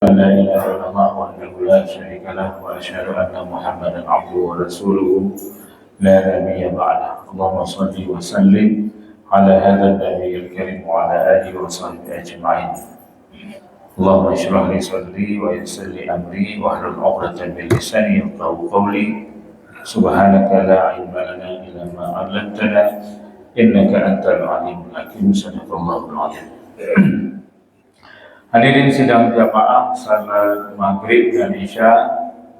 لا إله إلا الله وحده لا شريك له وأشهد أن محمدا عبده ورسوله لا نبي بعده. اللهم صل وسلم على هذا النبي الكريم وعلى آله وصحبه أجمعين. اللهم اشرح لي صدري ويسر لي أمري واحلل عقدة من لساني يفقهوا قولي. سبحانك لا علم لنا إلا ما علمتنا إنك أنت العليم الحكيم. صدق الله العظيم. Hadirin sidang jamaah salat maghrib dan isya,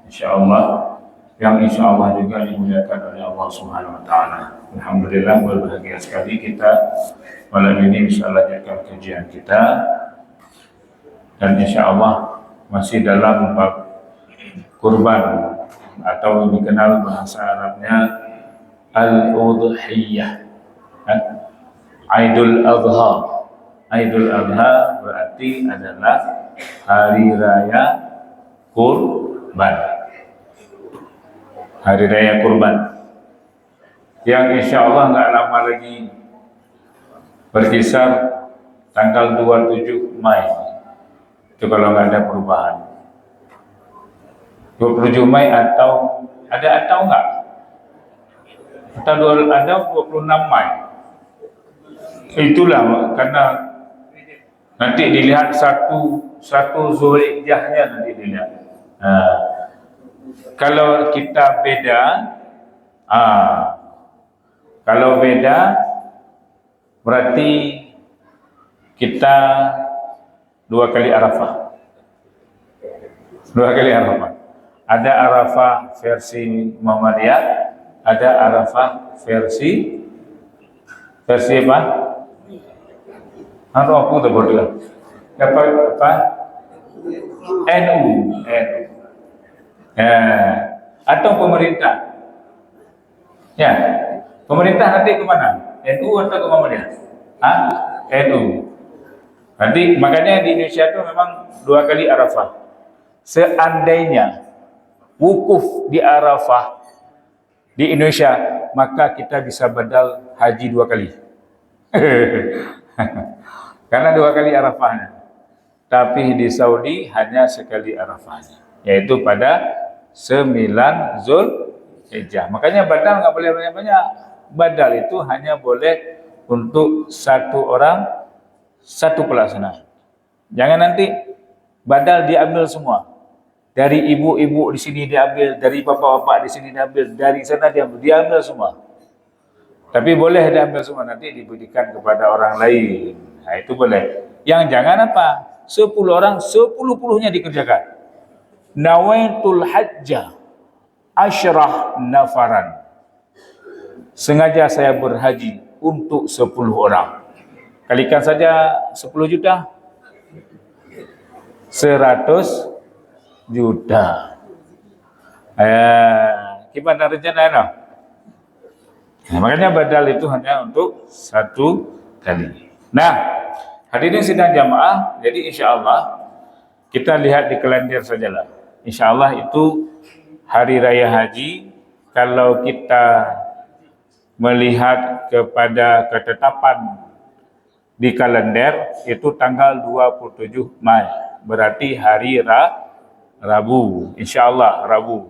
insyaallah yang insyaallah juga dimuliakan oleh Allah Subhanahu wa taala. Alhamdulillah, berbahagia sekali kita malam ini bisa lanjutkan kajian kita, dan insyaallah masih dalam bab kurban atau dikenal bahasa Arabnya al-udhiyah, Aidul Adha. Aidul Adha berarti adalah hari raya kurban. Hari raya kurban yang insya Allah nggak lama lagi, berkisar tanggal 27 Mei. Itu kalau nggak ada perubahan. 27 Mei atau nggak? Atau ada 26 Mei. Itulah karena nanti dilihat satu Zulhijjahnya nanti dilihat. Kalau kita beda, kalau beda berarti kita dua kali Arafah. Ada Arafah versi Muhammadiyah, ada Arafah versi apa? Aku tak boleh. Apa? NU. Atau pemerintah. Ya, pemerintah nanti kemana? NU atau ke Muhammadiyah? NU. Nanti makanya di Indonesia itu memang dua kali Arafah. Seandainya wukuf di Arafah di Indonesia, maka kita bisa badal haji dua kali. Karena dua kali Arafahnya. Tapi di Saudi hanya sekali Arafahnya, yaitu pada 9 Zulhijjah. Makanya badal nggak boleh banyak-banyak. Badal itu hanya boleh untuk satu orang, satu pelaksanaan. Jangan nanti badal diambil semua. Dari ibu-ibu di sini diambil, dari bapak-bapak di sini diambil, dari sana diambil semua. Tapi boleh diambil semua, nanti diberikan kepada orang lain. Nah, itu boleh. Yang jangan apa? 10 orang, 10-10-nya dikerjakan. Nawaitul hajjah asyrah nafaran. Sengaja saya berhaji untuk 10 orang. Kalikan saja 10 juta. 100 juta. Gimana rencana? Nah, makanya badal itu hanya untuk satu kali. Nah, hadirin sidang jamaah, jadi insya Allah kita lihat di kalender sajalah. Insya Allah itu hari raya haji. Kalau kita melihat kepada ketetapan di kalender itu tanggal 27 Mei, berarti hari Rabu. Insya Allah Rabu.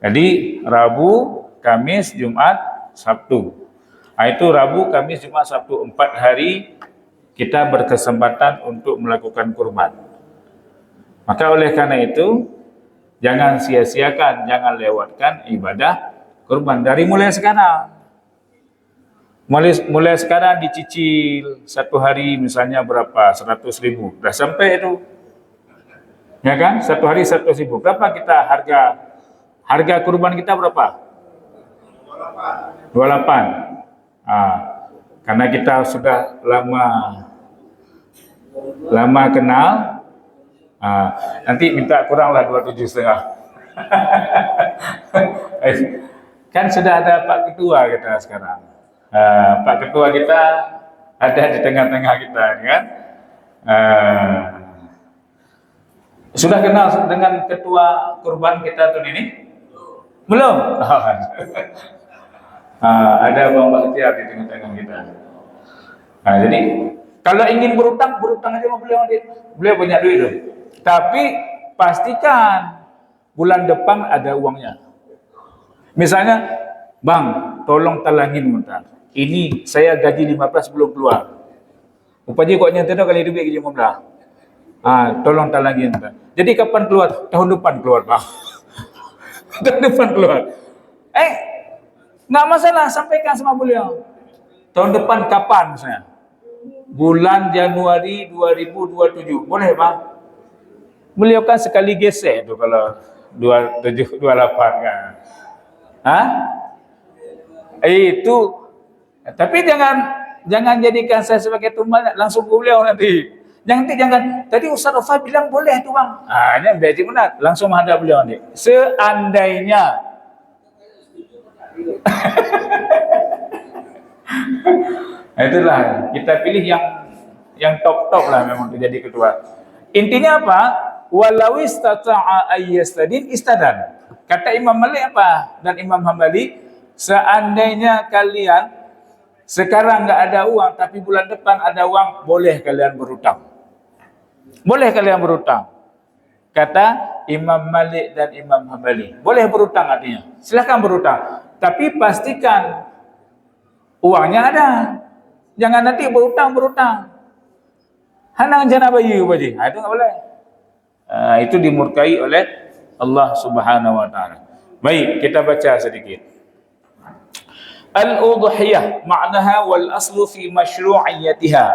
Jadi Rabu, Kamis, Jumat, Sabtu. Itu Rabu, Kamis, Jumat, Sabtu, 4 hari kita berkesempatan untuk melakukan kurban. Maka oleh karena itu jangan sia-siakan, jangan lewatkan ibadah kurban dari mulai sekarang. Mulai sekarang dicicil satu hari misalnya berapa? 100.000. Dah sampai itu. Ya kan? Satu hari 100.000. Berapa kita harga kurban kita berapa? 28. Karena kita sudah lama kenal, nanti minta kuranglah 27,5. Kan sudah ada Pak Ketua kita sekarang. Pak Ketua kita ada di tengah-tengah kita, kan? Sudah kenal dengan ketua kurban kita tahun ini? Belum? Ada Bang Bahtiar di tengah-tengah kita. Jadi kalau ingin berutang aja sama beliau. Beliau punya duit tuh. Tapi pastikan bulan depan ada uangnya. Misalnya, bang, tolong talangin bentar. Ini saya gaji 15 belum keluar. Rupanya kok nyata kali duit gaji 15. Tolong talangin bentar. Jadi kapan keluar? Tahun depan keluar, bang. Tahun depan keluar. Nggak masalah, sampaikan sama beliau. Tahun depan kapan misalnya? Bulan Januari 2027. Boleh, bang? Beliau kan sekali gesek tu kalau 27, 28 kan. Itu. Tapi jangan jadikan saya sebagai tumbal langsung ke beliau nanti. Jangan. Tadi Ustaz Ofa bilang boleh tu, bang. Ini berarti benar. Langsung menghadap beliau nanti. Seandainya itulah kita pilih yang top lah memang untuk jadi ketua. Intinya apa? Walau istata'a ayyastadin istadan. Kata Imam Malik apa? Dan Imam Hambali, seandainya kalian sekarang enggak ada uang tapi bulan depan ada uang, boleh kalian berhutang. Boleh kalian berhutang. Kata Imam Malik dan Imam Hambali. Boleh berhutang artinya. Silakan berhutang. Tapi pastikan uangnya ada. Jangan nanti berhutang. Hanang jana bayi baji. Itu enggak boleh. Itu dimurkai oleh Allah Subhanahu wa taala. Baik, kita baca sedikit. Al-udhiyah ma'naha wal aslu fi masyru'iyyatiha.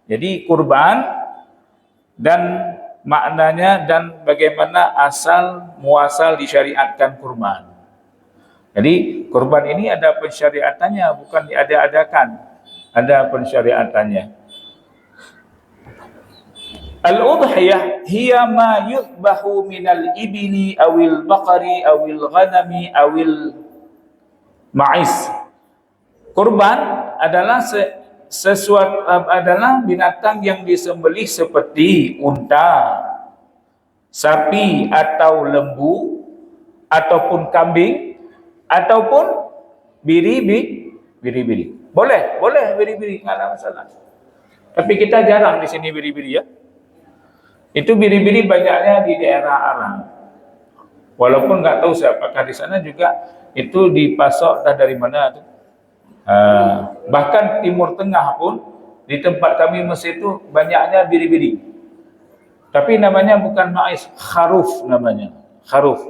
Jadi kurban dan maknanya dan bagaimana asal muasal disyariatkan kurban. Jadi kurban ini ada pensyariatannya, bukan diada-adakan. Ada pensyariatannya. Al-udhiyah hiya ma yuzbahu minal ibili awil baqari awil ghanami awil ma'is. Kurban adalah sesuatu adalah binatang yang disembelih seperti unta, sapi atau lembu ataupun kambing ataupun biri-biri. Boleh biri-biri, enggak ada masalah. Tapi kita jarang di sini biri-biri ya. Itu biri-biri banyaknya di daerah Arab. Walaupun enggak tahu apakah di sana juga itu dipasok dari mana tu. Bahkan Timur Tengah pun di tempat kami Mesir itu banyaknya biri-biri. Tapi namanya bukan ma'is, kharuf namanya. Kharuf.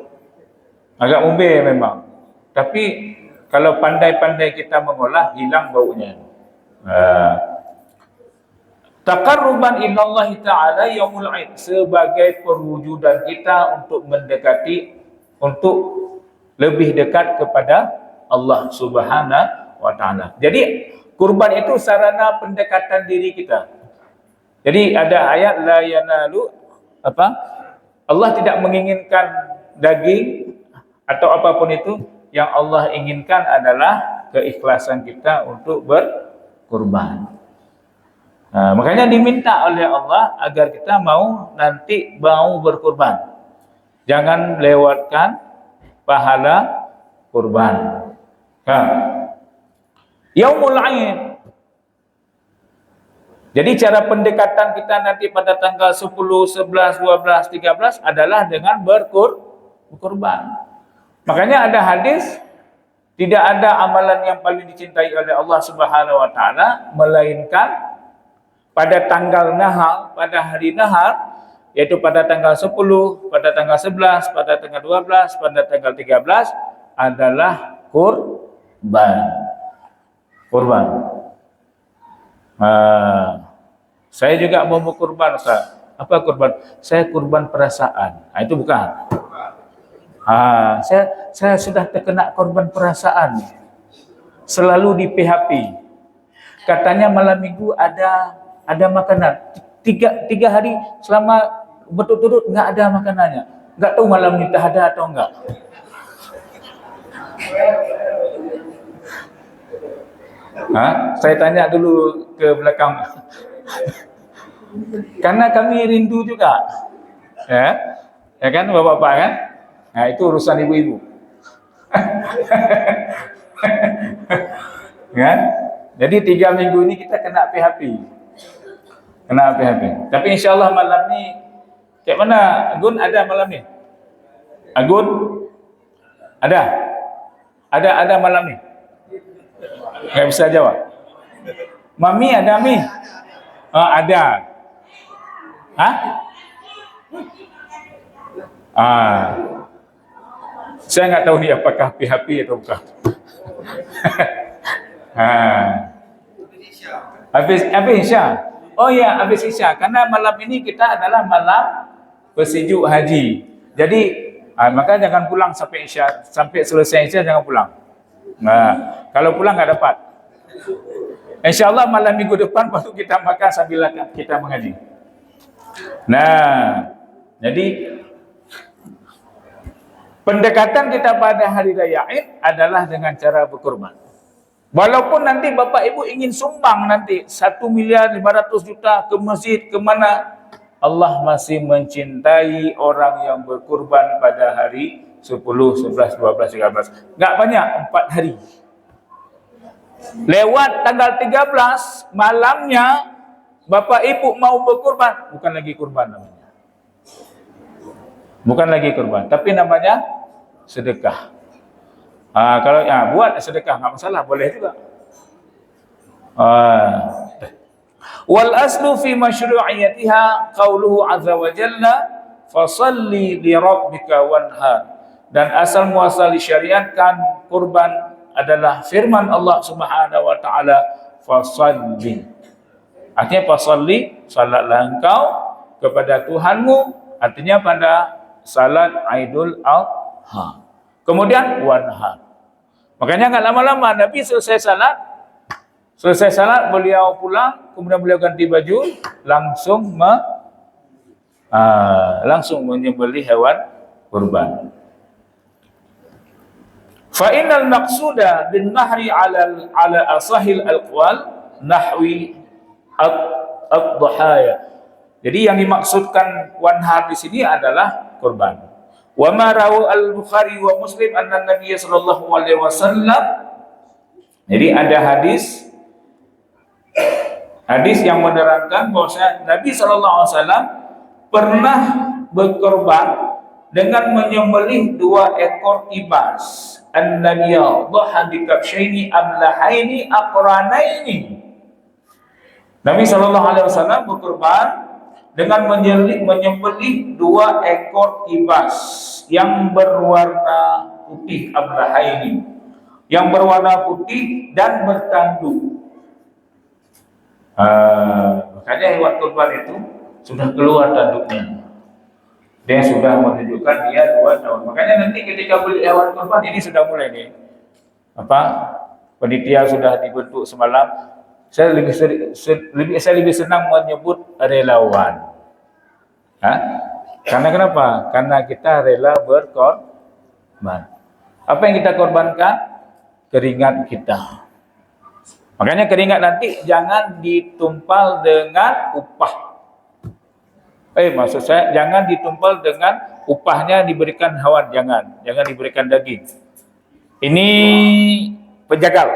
Agak umbe memang. Tapi kalau pandai-pandai kita mengolah, hilang baunya. Taqarruban ilallah ta'ala yaumul 'id, sebagai perwujudan kita untuk mendekati, untuk lebih dekat kepada Allah Subhanahu wa taala. Jadi kurban itu sarana pendekatan diri kita. Jadi ada ayat la yanalu apa? Allah tidak menginginkan daging atau apapun itu, yang Allah inginkan adalah keikhlasan kita untuk berkurban. Makanya diminta oleh Allah agar kita mau berkurban. Jangan lewatkan pahala kurban. Yaumul 'Id. Jadi cara pendekatan kita nanti pada tanggal 10, 11, 12, 13 adalah dengan berkurban. Makanya ada hadis, tidak ada amalan yang paling dicintai oleh Allah Subhanahu wa taala melainkan pada tanggal nahar, pada hari nahar, yaitu pada tanggal 10, pada tanggal 11, pada tanggal 12, pada tanggal 13 adalah kurban. Saya juga mau kurban, Ustaz. Apa kurban? Saya kurban perasaan. Itu bukan. Saya sudah terkena korban perasaan. Selalu di PHP. Katanya malam minggu ada makanan. Tiga hari selama berturut-turut enggak ada makanannya. Enggak tahu malam ini ada atau enggak. Saya tanya dulu ke belakang. Karena kami rindu juga. Ya kan Bapak-bapak kan? Itu urusan ibu-ibu. Kan? Jadi 3 minggu ini kita kena PHP. Tapi insyaAllah malam ni Cik mana? Agun ada malam ni? Agun? Ada? Ada malam ni? Tak bisa jawab. Mami ada, Mi? Ada. Hah? Saya nggak tahu ni apakah PHP atau bukan. Habis Isya. Oh ya, habis Isya. Karena malam ini kita adalah malam bersejuk haji. Jadi maka jangan pulang sampai Isya, sampai selesai Isya jangan pulang. Kalau pulang nggak dapat. InsyaAllah malam minggu depan baru kita makan sambil kita mengaji. Nah, jadi pendekatan kita pada hari raya Id adalah dengan cara berkurban. Walaupun nanti Bapak Ibu ingin sumbang nanti 1.500.000.000 ke masjid, ke mana, Allah masih mencintai orang yang berkurban pada hari 10, 11, 12, 13. Enggak banyak, 4 hari. Lewat tanggal 13 malamnya Bapak Ibu mau berkurban, bukan lagi kurban namanya. Bukan lagi kurban, tapi namanya sedekah. Kalau buat sedekah enggak masalah, boleh juga. Wal aslu fi masyru'iyatiha qauluhu azza wa jalla fasalli li rabbika wanhar. Dan asal muasal disyariatkan kurban adalah firman Allah Subhanahu wa taala, fasalli. Artinya fasalli, salatlah engkau kepada Tuhanmu, artinya pada salat Aidul Adha. Kemudian wanhar. Makanya enggak lama-lama Nabi selesai salat beliau pulang, kemudian beliau ganti baju, langsung menyembelih hewan kurban. Fa innal maqsuda bin nahri ala asahil alqwal nahwi ad-dhahaya. Jadi yang dimaksudkan wanhar di sini adalah kurban. Wa ma rawu al-Bukhari wa Muslim anna Nabiy sallallahu alaihi wasallam. Jadi ada hadis yang menerangkan bahwa Nabi sallallahu alaihi wasallam pernah berkorban dengan menyembelih 2 ekor kibas. An-nabiyya dhaha bi kabshaini amlahaini aqranaini. Nabi sallallahu alaihi wasallam berkorban dengan menyembelih 2 ekor kibas yang berwarna putih, amlahaini, yang berwarna putih dan bertanduk. Makanya hewan kurban itu sudah keluar tanduknya. Dia sudah menunjukkan dia 2 tahun. Makanya nanti ketika beli hewan kurban ini sudah mulai nih. Panitia sudah dibentuk semalam. Saya lebih senang menyebut relawan. Karena kenapa? Karena kita rela berkorban. Apa yang kita korbankan? Keringat kita. Makanya keringat nanti jangan ditumpal dengan upah. Maksud saya jangan ditumpal dengan upahnya diberikan hewan, jangan diberikan daging. Ini penjagal.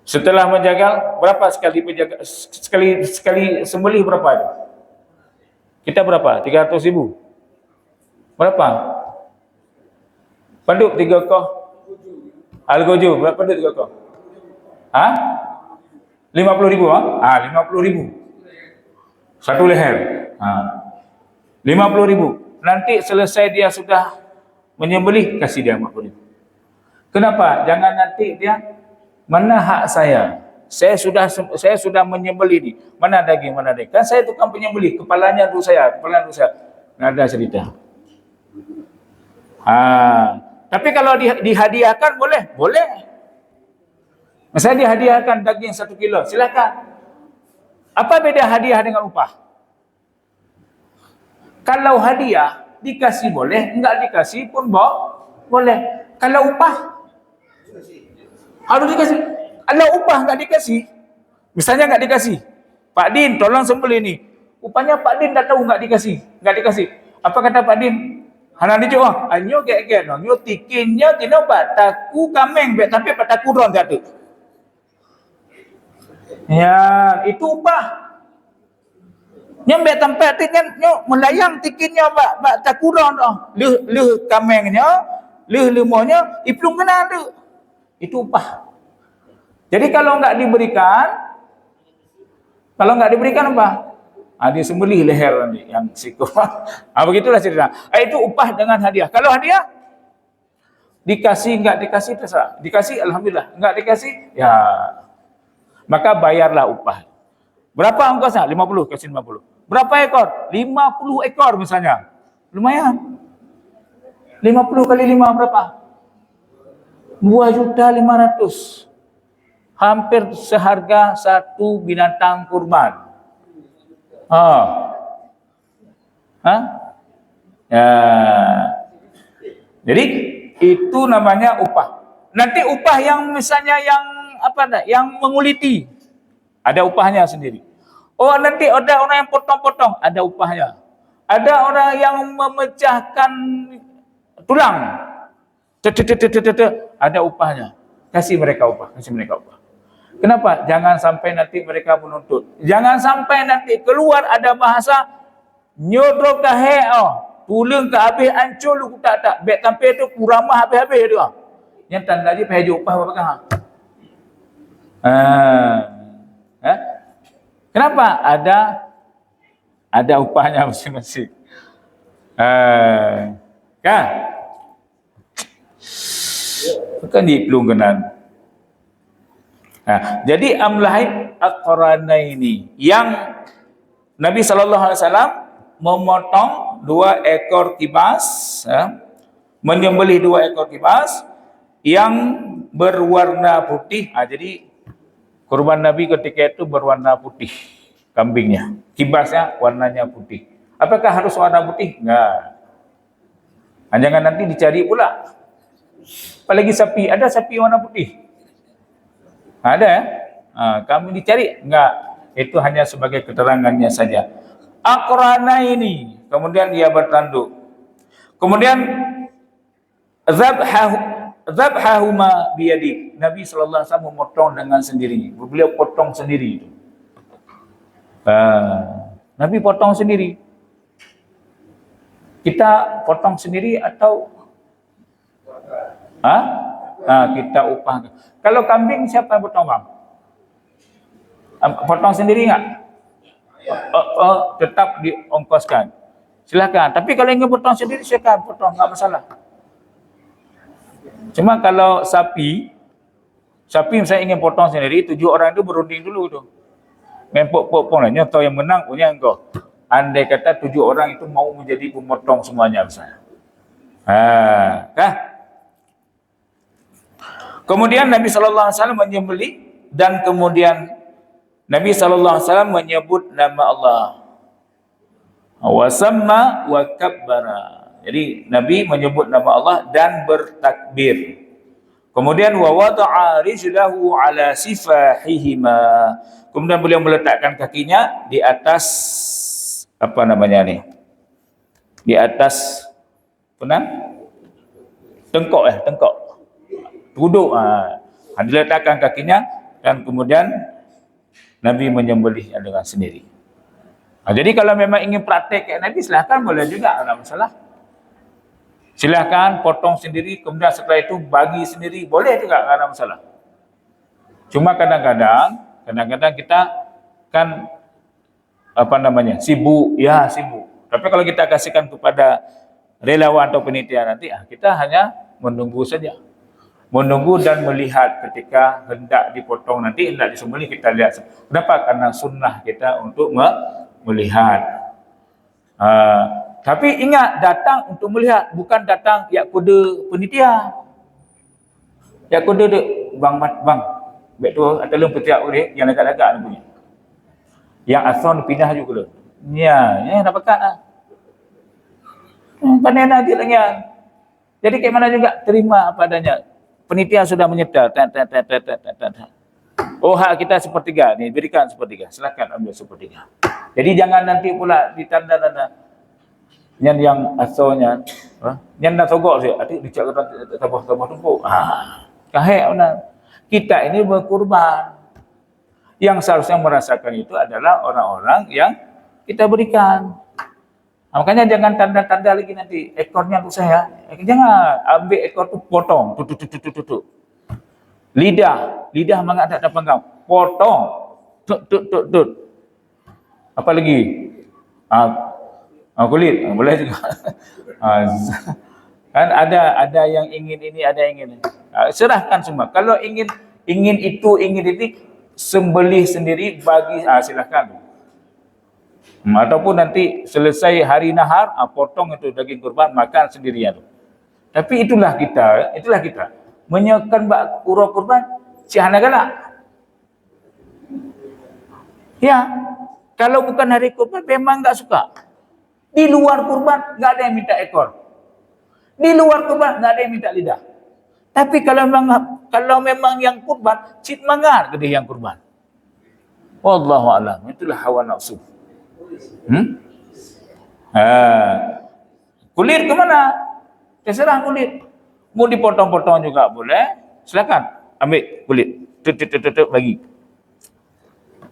Setelah menjagal, berapa sekali penjagal, sekali sembelih berapa itu? Kita berapa? 300.000. Berapa? Penduk 3 ekor. Al-Gojo berapa penduk 3 ekor? 50.000 50.000. 1 leher. 50.000. Nanti selesai dia sudah menyembelih, kasih dia 50.000. Kenapa? Jangan nanti dia, mana hak saya? Saya sudah menyembelih ni. Mana daging? Kan saya tukang penyembelih, kepalanya dulu saya. Nggak ada cerita. Tapi kalau dihadiahkan boleh? Boleh. Misalnya dihadiahkan daging 1 kilo, silakan. Apa beda hadiah dengan upah? Kalau hadiah dikasih boleh, enggak dikasih pun boleh. Kalau upah harus dikasih. Kalau upah enggak dikasih, misalnya enggak dikasih, Pak Din tolong sembelih ni. Upahnya Pak Din dah tahu enggak dikasih. Apa kata Pak Din? Hana ni jo, anyo gek no, nyo tikinnya kino taku kameng tapi taku ron jatuh. Ya, itu upah. Nya bet tempat tikan nyo melayang tikinnya bak takuran dah. Leh kamengnya, leh lemohnya iplung kena tu. Itu upah. Jadi kalau enggak diberikan apa? Dia sembelih leher nanti yang siku. Begitulah cerita. Itu upah dengan hadiah. Kalau hadiah dikasih enggak dikasih terserah. Dikasih alhamdulillah, enggak dikasih ya maka bayarlah upah. Berapa ongkosnya? 50, kasih 50. Berapa ekor? 50 ekor misalnya. Lumayan. 50 kali 5 berapa? 2.500.000. Hampir seharga satu binatang kurban. Ya. Jadi itu namanya upah. Nanti upah yang misalnya yang menguliti, ada upahnya sendiri. Nanti ada orang yang potong-potong, ada upahnya. Ada orang yang memecahkan tulang, ada upahnya. Kasih mereka upah. Kenapa? Jangan sampai nanti mereka menuntut. Jangan sampai nanti keluar ada bahasa nyodro kahe pulang ke habis ancur lu tak bet sampai tu kurang mah habis tu. Yang tanda je payah upah berapa kah? Kenapa? Ada upahnya masing-masing. Kan? Bukan diplungkenan. Jadi amlahai aqranaini yang Nabi SAW memotong 2 ekor kibas, menyembelih 2 ekor kibas yang berwarna putih. Jadi kurban Nabi ketika itu berwarna putih kambingnya, kibasnya warnanya putih. Apakah harus warna putih? Enggak. Jangan nanti dicari pula. Apalagi sapi, ada sapi warna putih? Ada ya? Kami dicari? Enggak. Itu hanya sebagai keterangannya saja. Aqrana ini, kemudian dia bertanduk. Kemudian zabhahuma biyadi. Nabi SAW memotong dengan sendiri. Beliau potong sendiri itu. Nabi potong sendiri. Kita potong sendiri atau kita upah. Kalau kambing siapa yang potong bang? Potong sendiri enggak? Tetap diongkoskan. Silakan. Tapi kalau ingin potong sendiri silakan potong, enggak masalah. Cuma kalau sapi saya ingin potong sendiri, 7 orang itu berunding dulu tu. Main potong lah, tahu yang menang punya engkau. Andai kata 7 orang itu mau menjadi pemotong semuanya misalnya. Kemudian Nabi SAW menyembelih dan kemudian Nabi SAW menyebut nama Allah. Wa samma wa kabbara. Jadi Nabi menyebut nama Allah dan bertakbir. Kemudian wa wada'a rijlahu ala sifahihima. Kemudian beliau meletakkan kakinya di atas di atas tengkok. Duduk. Diletakkan kakinya dan kemudian Nabi menyembelihnya dengan sendiri. Jadi kalau memang ingin praktek kayak Nabi, silahkan, boleh juga, tidak masalah. Silahkan potong sendiri, kemudian setelah itu bagi sendiri, boleh juga, tidak ada masalah. Cuma kadang-kadang kita kan sibuk. Tapi kalau kita kasihkan kepada relawan atau penitia nanti, kita hanya menunggu saja. Menunggu dan melihat ketika hendak dipotong nanti, hendak disembelih, kita lihat. Kenapa? Karena sunnah kita untuk melihat. Tapi ingat, datang untuk melihat, bukan datang yak kuda penitia. Yak kuda dek, bang, baik tu atalung petiak dia yang dekat-dekat punya. Yang ason pindah juga tu. Ya, dah pekat ah. Pandai nak dia lagi. Jadi kayak mana juga terima apa adanya. Penitia sudah menyetel. Hak kita sepertiga ni, berikan sepertiga. Silakan ambil sepertiga. Jadi jangan nanti pula ditanda-tanda yang asalnya, yang dah sogok saya, adik dicak kata tabah tumpuk. Kahek mana? Kita ini berkurban. Yang seharusnya merasakan itu adalah orang-orang yang kita berikan. Makanya jangan tanda-tanda lagi nanti ekornya untuk saya. Jangan ambil ekor tu potong, tutuk. Lidah mangat tak ada panggang, potong, tut. Apa lagi? Kulit, boleh juga. Kan ada yang ingin ini, ada yang ingin ini. Serahkan semua. Kalau ingin itu, sembelih sendiri bagi, silahkan. Ataupun nanti selesai hari nahar, potong itu daging kurban, makan sendirian. Tapi itulah kita. Menyekan urau kurban, cihana galak. Ya, kalau bukan hari kurban memang enggak suka. Di luar kurban enggak ada yang minta ekor. Di luar kurban enggak ada yang minta lidah. Tapi kalau memang yang kurban, cit mangar ke dia yang kurban. Wallahu a'lam. Itulah hawa nafsu. Kulit ke mana? Terserah kulit. Mau dipotong-potong juga boleh. Silakan ambil kulit.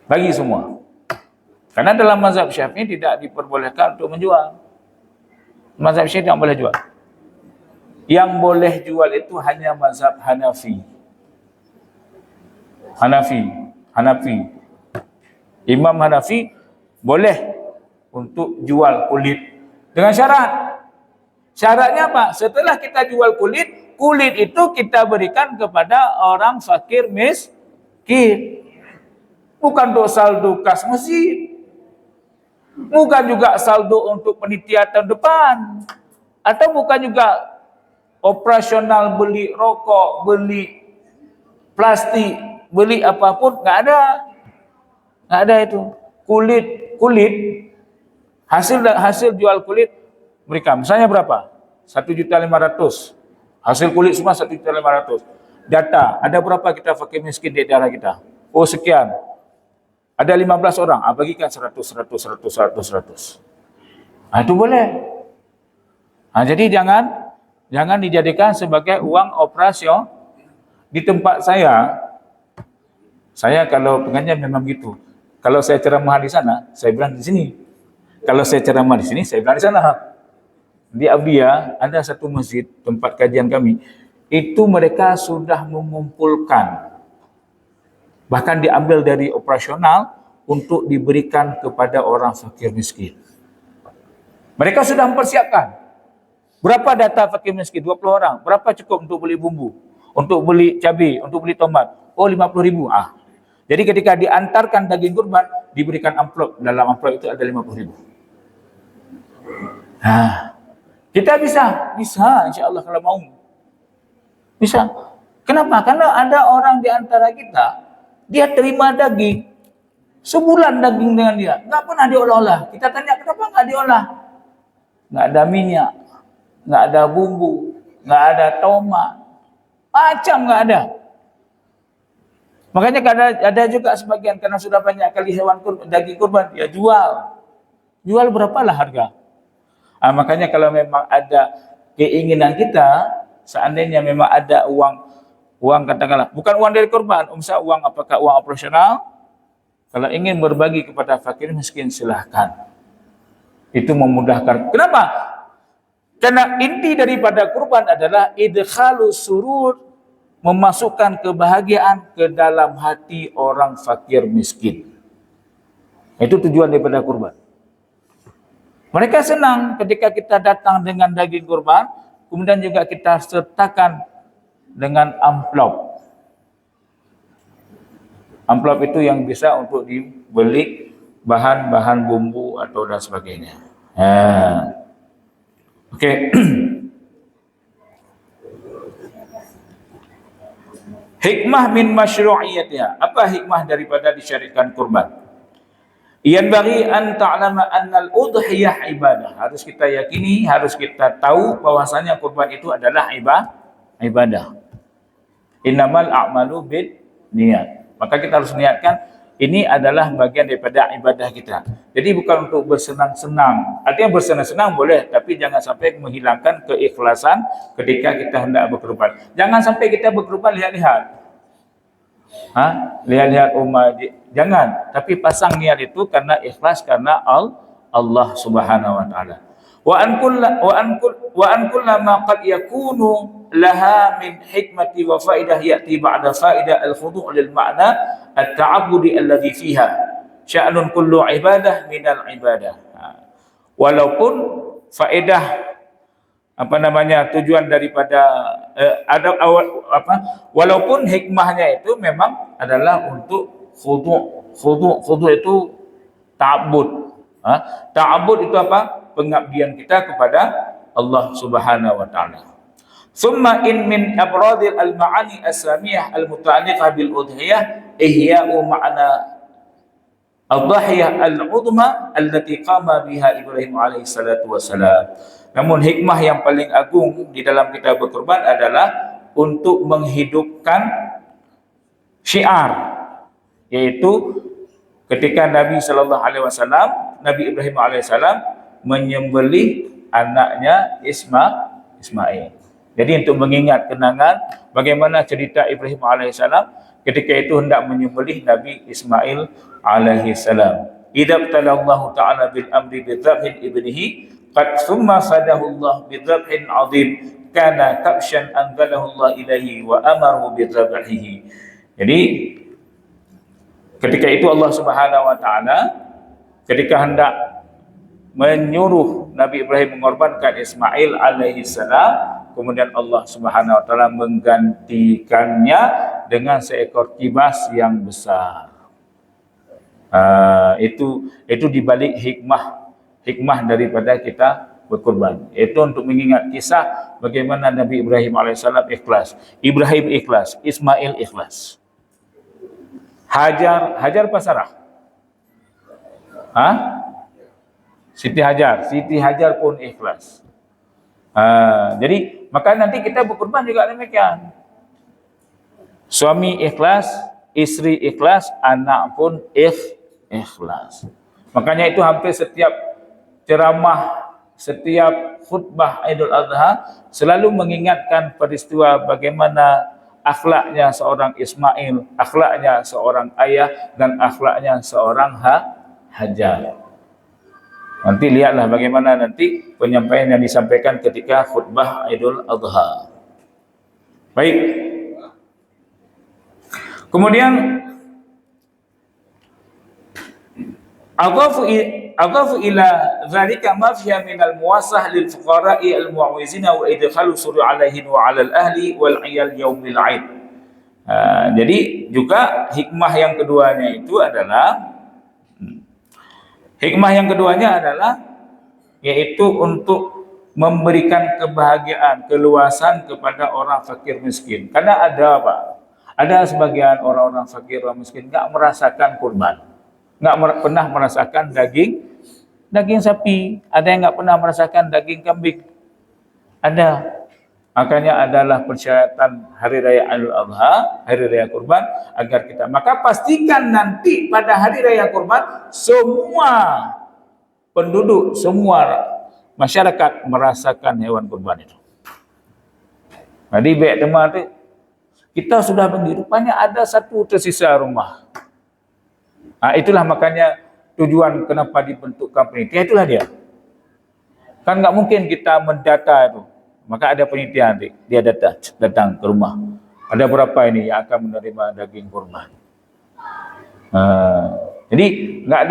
Bagi semua. Karena dalam mazhab Syafi'i tidak diperbolehkan untuk menjual. Mazhab Syafi'i tidak boleh jual. Yang boleh jual itu hanya mazhab Hanafi. Imam Hanafi boleh untuk jual kulit dengan syarat. Syaratnya apa? Setelah kita jual kulit itu kita berikan kepada orang fakir miskin. Bukan untuk saldo kas masjid. Bukan juga saldo untuk penitia tahun depan. Atau bukan juga operasional beli rokok, beli plastik, beli apapun, enggak ada. Enggak ada itu. Kulit hasil jual kulit berikan. Misalnya berapa? 1.500.000. Hasil kulit semua 1.500.000. Data, ada berapa kita fakir miskin di daerah kita? Oh sekian. Ada 15 orang, bagikan 100. Itu boleh. Jadi jangan dijadikan sebagai uang operasi. Di tempat saya kalau pengajian memang gitu. Kalau saya ceramah di sana, saya bilang di sini. Kalau saya ceramah di sini, saya bilang di sana. Di Abia ada satu masjid tempat kajian kami. Itu mereka sudah mengumpulkan. Bahkan diambil dari operasional untuk diberikan kepada orang fakir miskin. Mereka sudah mempersiapkan. Berapa data fakir miskin? 20 orang. Berapa cukup untuk beli bumbu? Untuk beli cabai? Untuk beli tomat? Oh 50.000. Jadi ketika diantarkan daging kurban, diberikan amplop. Dalam amplop itu ada 50.000. Kita bisa insya-Allah kalau mau. Bisa. Kenapa? Karena ada orang di antara kita, dia terima daging. Sebulan daging dengan dia. Enggak pernah diolah-olah. Kita tanya kenapa enggak diolah? Enggak ada minyak, enggak ada bumbu, enggak ada tomat. Macam enggak ada. Makanya ada juga sebagian karena sudah banyak kali hewan daging kurban, ya jual. Jual berapalah harga? Makanya kalau memang ada keinginan kita, seandainya memang ada uang katakanlah, bukan uang dari kurban, uang apakah uang operasional, kalau ingin berbagi kepada fakir miskin silahkan. Itu memudahkan. Kenapa? Karena inti daripada kurban adalah idkhalus surur, memasukkan kebahagiaan ke dalam hati orang fakir miskin. Itu tujuan daripada kurban. Mereka senang ketika kita datang dengan daging kurban, kemudian juga kita sertakan dengan amplop. Amplop itu yang bisa untuk dibeli bahan-bahan bumbu atau dan sebagainya. Oke. Hikmah min masyru'iyatiha. Apa hikmah daripada disyariatkan kurban? Yan bagi an ta'lama annal udhiyah ibadah. Harus kita yakini, harus kita tahu bahwasanya kurban itu adalah ibadah. Innamal a'malu bin niat. Maka kita harus niatkan ini adalah bagian daripada ibadah kita. Jadi bukan untuk bersenang-senang. Artinya bersenang-senang boleh, tapi jangan sampai menghilangkan keikhlasan ketika kita hendak berkurban. Jangan sampai kita berkurban lihat-lihat. Lihat-lihat rumah, jangan. Tapi pasang niat itu karena ikhlas, karena Allah Subhanahu wa taala. Wa an kullama qad yakunu laha min hikmati wa faidah ya'ti ba'da faidah al-khudu' lil ma'na at-ta'abbudi alladhi fiha sya'nun kullu ibadah minal ibadah. Walaupun faedah tujuan daripada walaupun hikmahnya itu memang adalah untuk khudu' itu ta'abbud. Ta'abbud itu apa? Pengabdian kita kepada Allah Subhanahu wa taala. Thumma in min abradil al-ma'ani as-samiyah al-muta'alliqah bil udhiyah ihya'u ma'na ad-dhahiyah al-'udma allati qama biha Ibrahim alaihi salatu wassalam. Namun hikmah yang paling agung di dalam kita berkorban adalah untuk menghidupkan syiar, yaitu ketika Nabi sallallahu alaihi wasallam, Nabi Ibrahim alaihissalam menyembelih anaknya Ismail. Jadi untuk mengingat kenangan bagaimana cerita Ibrahim alaihissalam ketika itu hendak menyembelih Nabi Ismail alaihissalam. Idza talallahu ta'ala bil amri bi dzabhin ibnihi qad thumma fadahu Allah bi dzabhin 'azim kana kabshan anzalahu Allah ilaihi wa amaru bi dzabhihi. Jadi ketika itu Allah Subhanahu wa taala ketika hendak menyuruh Nabi Ibrahim mengorbankan Ismail alaihi salam, kemudian Allah Subhanahu wa taala menggantikannya dengan seekor kibas yang besar. Itu dibalik hikmah daripada kita berkorban. Itu untuk mengingat kisah bagaimana Nabi Ibrahim alaihissalam ikhlas. Ibrahim ikhlas, Ismail ikhlas. Hajar apa Sarah? Siti Hajar pun ikhlas. Jadi maka nanti kita berkorban juga demikian. Suami ikhlas, istri ikhlas, anak pun ikhlas. Makanya itu hampir setiap ceramah, setiap khutbah Idul Adha selalu mengingatkan peristiwa bagaimana akhlaknya seorang Ismail, akhlaknya seorang ayah, dan akhlaknya seorang Hajar. Nanti lihatlah bagaimana nanti penyampaian yang disampaikan ketika khutbah Idul Adha. Baik. Kemudian Adhafu ila zalika ma fiha min al-muwassah lil fuqara'i al-mu'awwizina wa idkhalu surur 'alaihim wa 'alal ahli wal 'iyal yaumil 'aid. Jadi juga hikmah yang keduanya adalah yaitu untuk memberikan kebahagiaan, keluasan kepada orang fakir miskin. Karena ada apa? Ada sebagian orang-orang fakir, orang miskin enggak merasakan kurban. Enggak pernah merasakan daging sapi, ada yang enggak pernah merasakan daging kambing. Ada. Makanya adalah persyaratan hari raya Idul Adha, hari raya kurban, agar kita, maka pastikan nanti pada hari raya kurban semua penduduk, semua masyarakat merasakan hewan kurban itu. Jadi baik teman tu, kita sudah pergi, rupanya ada satu tersisa rumah. Itulah makanya tujuan kenapa dibentukkan penitia, itulah dia. Kan enggak mungkin kita mendata itu. Maka ada penitia nanti, dia datang ke rumah. Ada berapa ini yang akan menerima daging kurban. Jadi enggak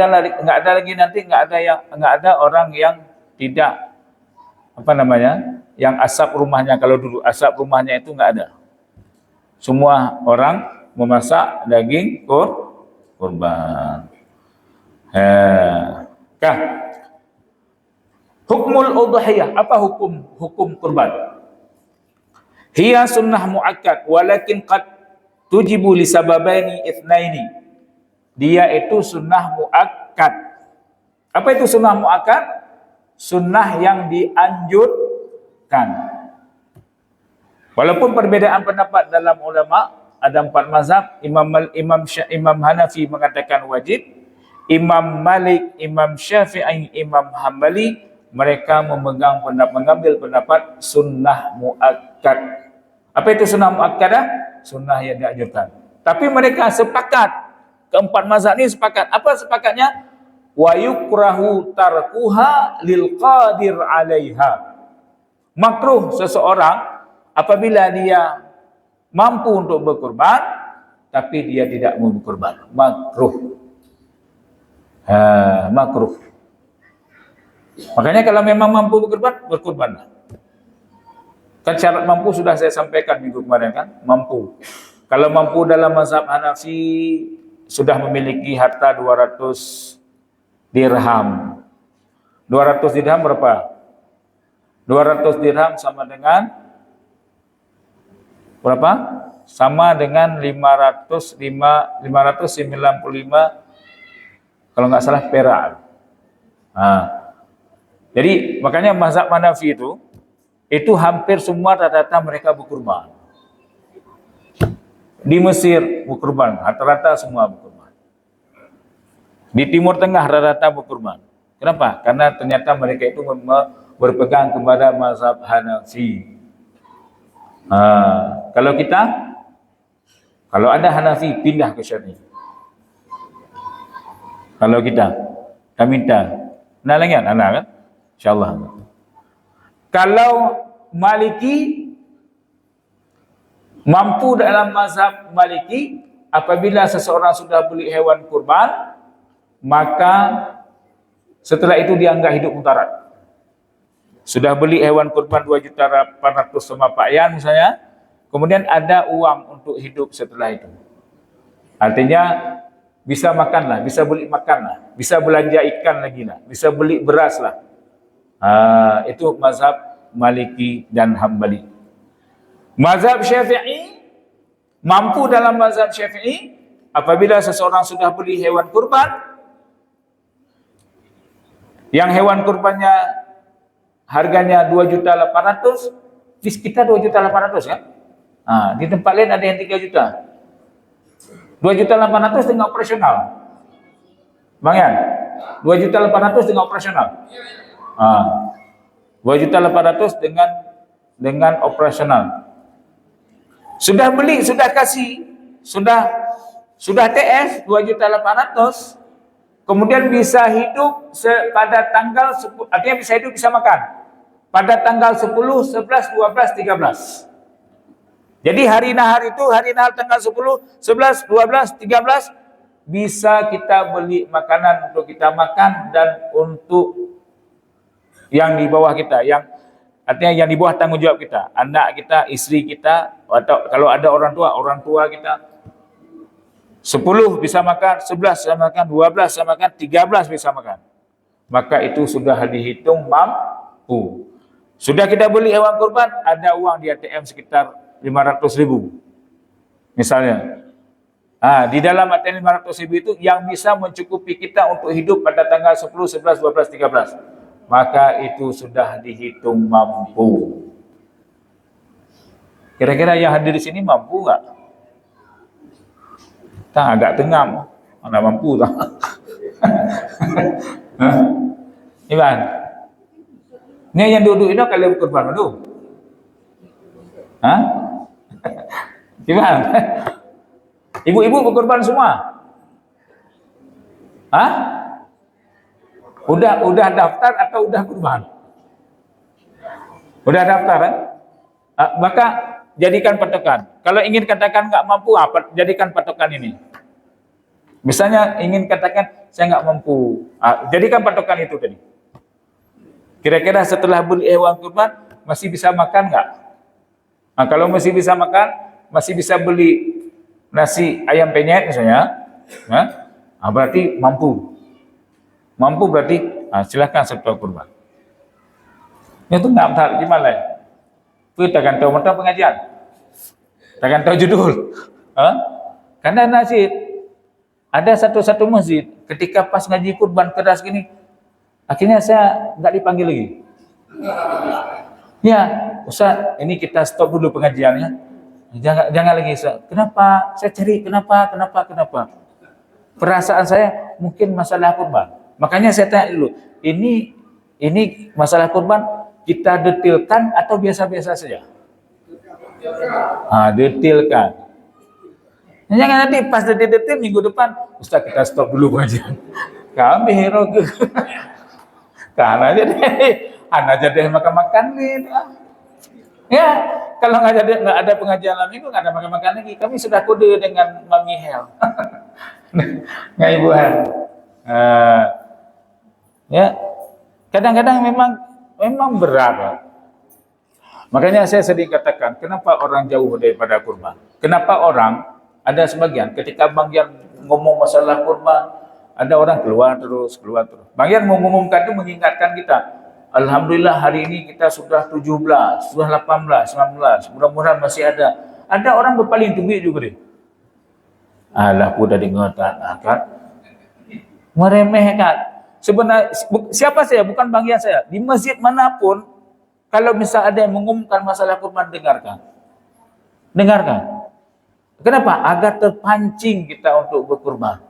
ada lagi nanti enggak ada orang yang tidak yang asap rumahnya. Kalau dulu asap rumahnya itu enggak ada. Semua orang memasak daging kurban. Hukmul udhiyah, apa hukum kurban? Hiya sunnah muakkad walakin qad tujibu li sababaini itsnaini. Dia itu sunnah muakkad. Apa itu sunnah muakkad? Sunnah yang dianjurkan. Walaupun perbedaan pendapat dalam ulama, ada 4 mazhab. Imam Hanafi mengatakan wajib, Imam Malik, Imam Syafi'i, Imam Hambali mereka mengambil pendapat sunnah muakkad. Apa itu sunnah muakkadah? Sunnah yang dianjurkan. Tapi mereka sepakat, keempat mazhab ni sepakat. Apa sepakatnya? Wa yukrahu tarkuha lil qadir 'alaiha. Makruh seseorang apabila dia mampu untuk berkurban tapi dia tidak mau berkurban. Makruh. Makruh. Makanya kalau memang mampu berkurban, berkurbanlah. Kan syarat mampu sudah saya sampaikan minggu kemarin kan? Mampu. Kalau mampu dalam mazhab Hanafi sudah memiliki harta 200 dirham. 200 dirham berapa? 200 dirham sama dengan berapa? Sama dengan 595 kalau nggak salah perak. Jadi makanya mazhab Hanafi itu hampir semua rata-rata mereka berkurban. Di Mesir berkurban, rata-rata semua berkurban. Di Timur Tengah rata-rata berkurban. Kenapa? Karena ternyata mereka itu berpegang kepada mazhab Hanafi. Kalau kita, kalau ada Hanafi pindah ke Syafi'i. Kalau kita minta, nah lagi kan, kan? InsyaAllah. Kalau Maliki mampu dalam mazhab Maliki, apabila seseorang sudah beli hewan kurban, maka setelah itu dia enggak hidup mutarat. Sudah beli hewan kurban 2.800.000 sama Pak Yan misalnya, kemudian ada uang untuk hidup setelah itu. Artinya bisa makan lah, bisa beli makan lah, bisa belanja ikan lagi lah, bisa beli beras lah. Itu mazhab Maliki dan Hambali. Mazhab Syafi'i, mampu dalam mazhab Syafi'i, apabila seseorang sudah beli hewan kurban, yang hewan kurbannya harganya 2.800.000, di kita 2.800.000 kan? Di tempat lain ada yang 3 juta. 2.800.000 dengan operasional. Bang Yan, 2.800.000 dengan operasional. 2.800.000 dengan operasional. Sudah beli, sudah kasih, sudah TS 2.800.000, kemudian bisa hidup pada tanggal 10, artinya bisa hidup, bisa makan pada tanggal 10, 11, 12, 13. Jadi hari nahar itu, hari nahar tanggal 10, 11, 12, 13 bisa kita beli makanan untuk kita makan dan untuk yang di bawah kita, yang artinya yang di bawah tanggung jawab kita, anak kita, istri kita, atau kalau ada orang tua kita. 10 bisa makan, 11 bisa makan, 12 bisa makan, 13 bisa makan. Maka itu sudah dihitung mampu. Sudah kita beli hewan kurban, ada uang di ATM sekitar 500.000 misalnya. Di dalam ATM 500.000 itu yang bisa mencukupi kita untuk hidup pada tanggal 10, 11, 12, 13. Maka itu sudah dihitung mampu. Kira-kira yang hadir di sini mampu enggak? Tak, agak tengam. Mana mampu tak? Iban. Ni yang duduk ini kalian berkorban dulu. Iban. Ibu-ibu berkorban semua. Udah daftar atau udah kurban? Udah daftar kan? Maka jadikan patokan. Kalau ingin katakan nggak mampu, jadikan patokan ini. Misalnya ingin katakan saya nggak mampu, jadikan patokan itu tadi. Kira-kira setelah beli hewan kurban masih bisa makan nggak? Kalau masih bisa makan, masih bisa beli nasi ayam penyet misalnya, berarti mampu. Mampu berarti silakan setelah kurban. Itu nggak tahu gimana? Kita takkan tahu mata pengajian, takkan tahu judul. Karena nasi ada satu masjid ketika pas ngaji kurban keras gini, akhirnya saya nggak dipanggil lagi. Ya, Ustaz, ini kita stop dulu pengajiannya. Jangan lagi, Ustaz. Kenapa? Saya cari kenapa? Perasaan saya mungkin masalah kurban. Makanya saya tanya dulu, ini masalah kurban kita detailkan atau biasa-biasa saja? Detailkan. Jangan nanti pas detik-detik minggu depan, Ustaz kita stop dulu pengajian. Kami hero ke. Kan aja deh. Anak jadi makan-makan nih. Ya, kalau nggak ada pengajian malam minggu, nggak ada makan-makan lagi. Kami sudah kode dengan Mami Hel. Nggak ibuan. Ya, kadang-kadang memang berat. Makanya saya sering katakan, kenapa orang jauh daripada kurban? Kenapa orang, ada sebagian, ketika Bang Yan ngomong masalah kurban, ada orang keluar terus. Bang Yan mengumumkan itu mengingatkan kita, alhamdulillah hari ini kita sudah 17, sudah 18, 19, mudah-mudahan masih ada. Ada orang berpaling tubik juga deh. Alah, udah dengar kan? Meremehkan. Sebenarnya siapa saya? Bukan Bang Yan saya. Di masjid manapun, kalau misal ada yang mengumumkan masalah kurban, dengarkan. Kenapa? Agar terpancing kita untuk berkurban.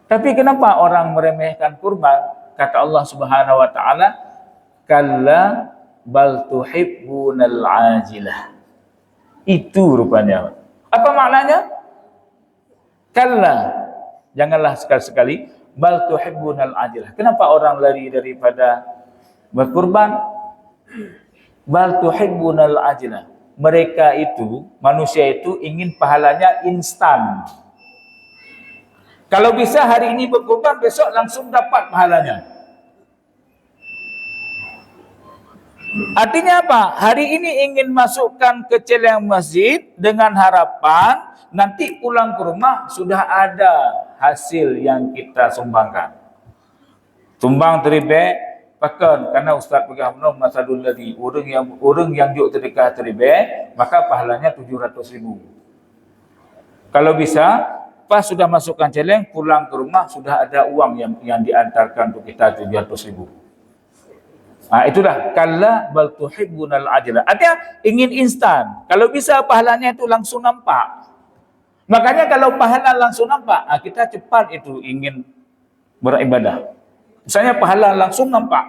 Tapi kenapa orang meremehkan kurban? Kata Allah Subhanahu wa taala, kalla bal tuhibbunal ajilah. Itu rupanya. Apa maknanya? Kalla, janganlah sekali-sekali bal tuhibbunal ajilah. Kenapa orang lari daripada berkurban? Bal tuhibbunal ajilah. Mereka itu, manusia itu ingin pahalanya instan. Kalau bisa hari ini berkurban, besok langsung dapat pahalanya. Artinya apa? Hari ini ingin masukkan ke celeng masjid dengan harapan nanti pulang ke rumah sudah ada hasil yang kita sumbangkan. Tumbang teribe pakan karena Ustaz pegang masadul ladhi orang yang juk sedekah teribe maka pahalanya 700.000. Kalau bisa pas sudah masukkan celeng pulang ke rumah sudah ada uang yang diantarkan untuk kita 700.000. Itulah kalla bal tuhibbunal ajla. Artinya ingin instan. Kalau bisa pahalanya itu langsung nampak. Makanya kalau pahala langsung nampak, kita cepat itu ingin beribadah. Misalnya pahala langsung nampak.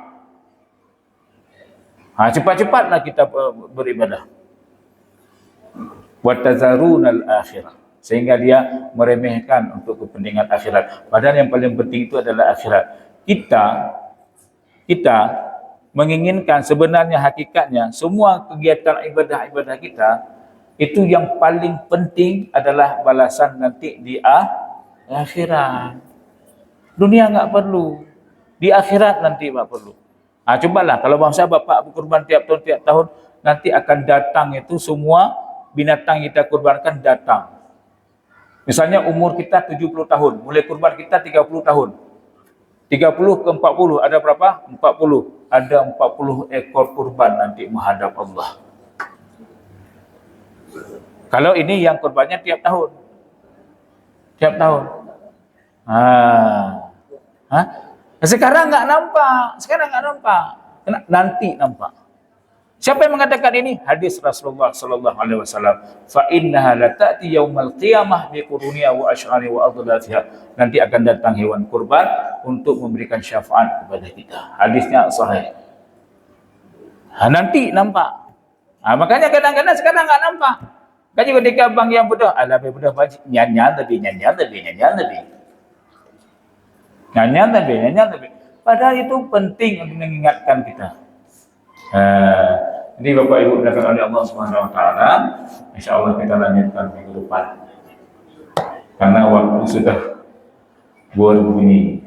Cepat-cepatlah kita beribadah. Wa tazarunal akhirah. Sehingga dia meremehkan untuk kepentingan akhirat. Padahal yang paling penting itu adalah akhirat. Kita menginginkan sebenarnya hakikatnya semua kegiatan ibadah-ibadah kita itu yang paling penting adalah balasan nanti di akhirat. Dunia enggak perlu. Di akhirat nanti enggak perlu. Cobalah kalau bangsa bapak berkurban tiap tahun nanti akan datang itu semua binatang kita kurbankan datang. Misalnya umur kita 70 tahun, mulai kurban kita 30 tahun. 30 ke 40 ada berapa? 40. Ada 40 ekor kurban nanti menghadap Allah. Kalau ini yang kurbannya tiap tahun. Tiap tahun. Sekarang enggak nampak. Nanti nampak. Siapa yang mengatakan ini? Hadis Rasulullah sallallahu alaihi wasallam. Fa innaha la ta'ti yaumal qiyamah bi quruniha wa asy'ari wa adlatiha. Nanti akan datang hewan kurban untuk memberikan syafaat kepada kita. Hadisnya sahih. Nanti nampak. Makanya kadang-kadang sekarang enggak nampak. Kaji ketika bang yang bedah, lebih bedah baca nyanyian lebih. Padahal itu penting untuk mengingatkan kita. Ini Bapak Ibu dilakukan oleh Allah Subhanahu wa taala. Insyaallah kita lanjutkan minggu depan. Karena waktu sudah berbunyi.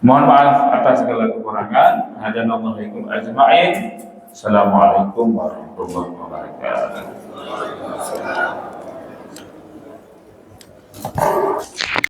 Mohon maaf atas segala kekurangan. Hadanallahu bikum ajma'in. Assalamualaikum warahmatullahi wabarakatuh.